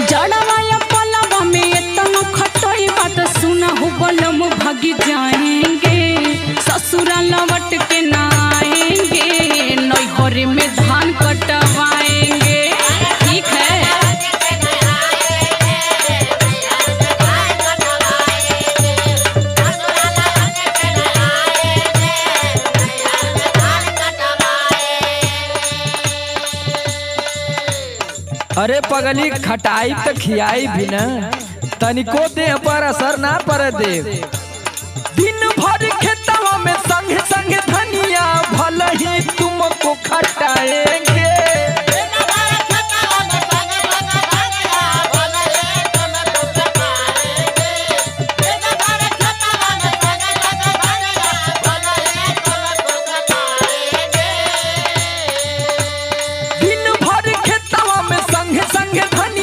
जड़वाया पलवा में इतना खटई बात सुना हो बलम भागी जाएंगे ससुरा लौट के ना आएंगे नैहर में धान कटवाएंगे। ठीक है अरे पगली खटाई तो खियाई भी न तनिको देह पर असर ना पर दे। दिन भर खेतवा में संग संग धनिया भले ही तुमको खटाएंगे।